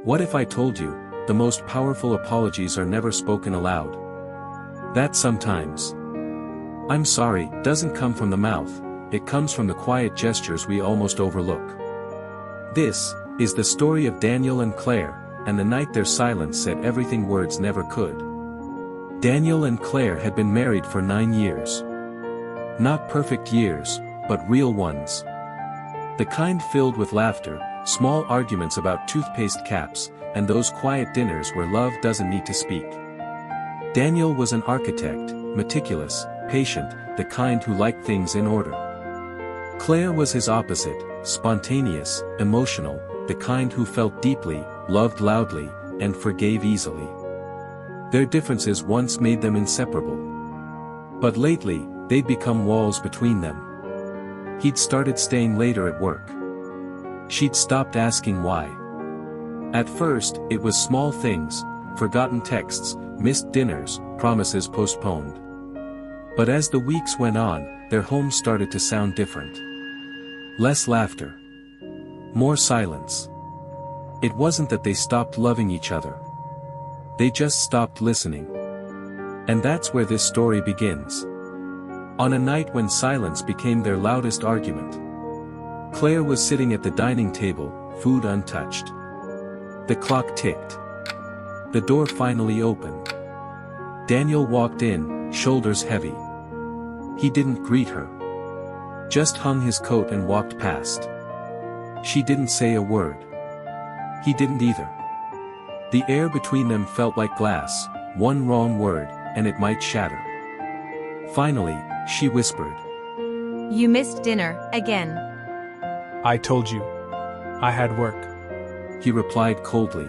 What if I told you, the most powerful apologies are never spoken aloud? That sometimes "I'm sorry" doesn't come from the mouth, it comes from the quiet gestures we almost overlook. This is the story of Daniel and Claire, and the night their silence said everything words never could. Daniel and Claire had been married for 9 years. Not perfect years, but real ones. The kind filled with laughter, small arguments about toothpaste caps, and those quiet dinners where love doesn't need to speak. Daniel was an architect, meticulous, patient, the kind who liked things in order. Claire was his opposite, spontaneous, emotional, the kind who felt deeply, loved loudly, and forgave easily. Their differences once made them inseparable. But lately, they'd become walls between them. He'd started staying later at work. She'd stopped asking why. At first, it was small things, forgotten texts, missed dinners, promises postponed. But as the weeks went on, their home started to sound different. Less laughter. More silence. It wasn't that they stopped loving each other. They just stopped listening. And that's where this story begins. On a night when silence became their loudest argument. Claire was sitting at the dining table, food untouched. The clock ticked. The door finally opened. Daniel walked in, shoulders heavy. He didn't greet her. Just hung his coat and walked past. She didn't say a word. He didn't either. The air between them felt like glass, one wrong word, and it might shatter. Finally, she whispered. "You missed dinner, again." "I told you. I had work." He replied coldly.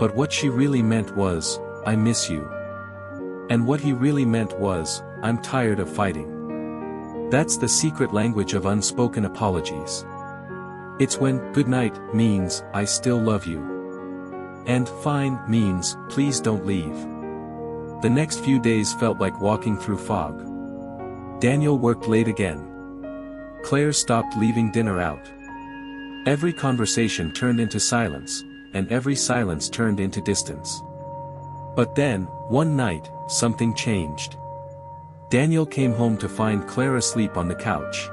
But what she really meant was, "I miss you." And what he really meant was, "I'm tired of fighting." That's the secret language of unspoken apologies. It's when "good night" means "I still love you," and "fine" means "please don't leave." The next few days felt like walking through fog. Daniel worked late again. Claire stopped leaving dinner out. Every conversation turned into silence, and every silence turned into distance. But then, one night, something changed. Daniel came home to find Claire asleep on the couch.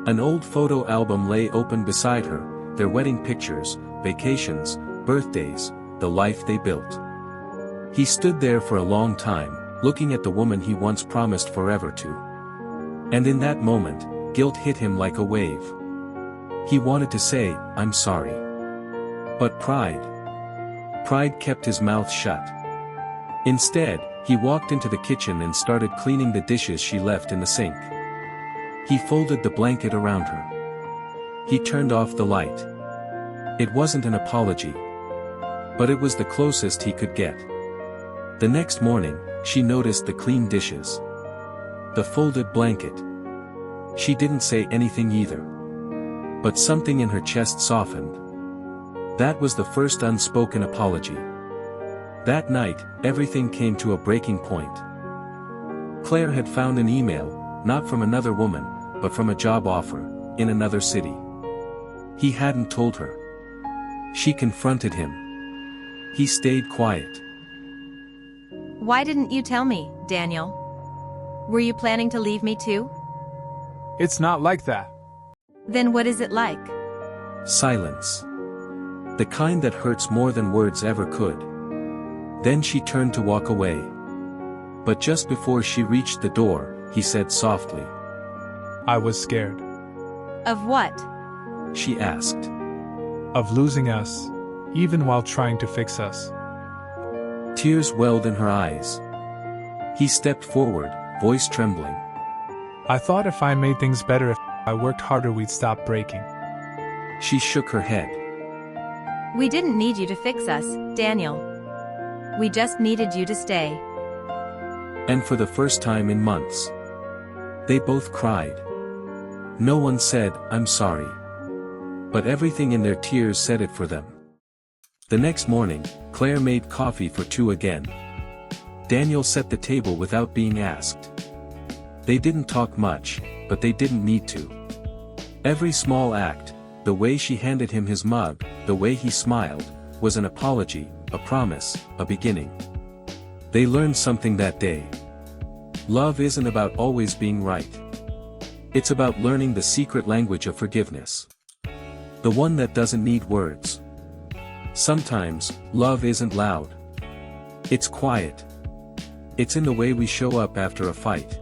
An old photo album lay open beside her, their wedding pictures, vacations, birthdays, the life they built. He stood there for a long time, looking at the woman he once promised forever to. And in that moment, guilt hit him like a wave. He wanted to say, "I'm sorry." But pride kept his mouth shut. Instead, he walked into the kitchen and started cleaning the dishes she left in the sink. He folded the blanket around her. He turned off the light. It wasn't an apology. But it was the closest he could get. The next morning, she noticed the clean dishes. The folded blanket. She didn't say anything either. But something in her chest softened. That was the first unspoken apology. That night, everything came to a breaking point. Claire had found an email, not from another woman, but from a job offer, in another city. He hadn't told her. She confronted him. He stayed quiet. "Why didn't you tell me, Daniel? Were you planning to leave me too?" "It's not like that." "Then what is it like?" Silence. The kind that hurts more than words ever could. Then she turned to walk away. But just before she reached the door, he said softly. "I was scared." "Of what?" She asked. "Of losing us, even while trying to fix us." Tears welled in her eyes. He stepped forward, voice trembling. "I thought if I made things better, if I worked harder, we'd stop breaking." She shook her head. "We didn't need you to fix us, Daniel. We just needed you to stay." And for the first time in months, they both cried. No one said, "I'm sorry." But everything in their tears said it for them. The next morning, Claire made coffee for two again. Daniel set the table without being asked. They didn't talk much, but they didn't need to. Every small act, the way she handed him his mug, the way he smiled, was an apology, a promise, a beginning. They learned something that day. Love isn't about always being right. It's about learning the secret language of forgiveness. The one that doesn't need words. Sometimes, love isn't loud. It's quiet. It's in the way we show up after a fight.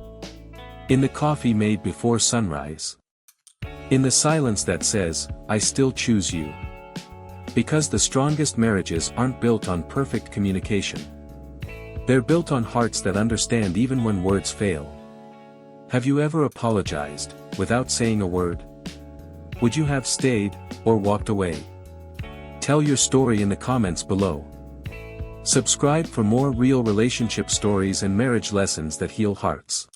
In the coffee made before sunrise. In the silence that says, I still choose you. Because the strongest marriages aren't built on perfect communication. They're built on hearts that understand even when words fail. Have you ever apologized, without saying a word? Would you have stayed, or walked away? Tell your story in the comments below. Subscribe for more real relationship stories and marriage lessons that heal hearts.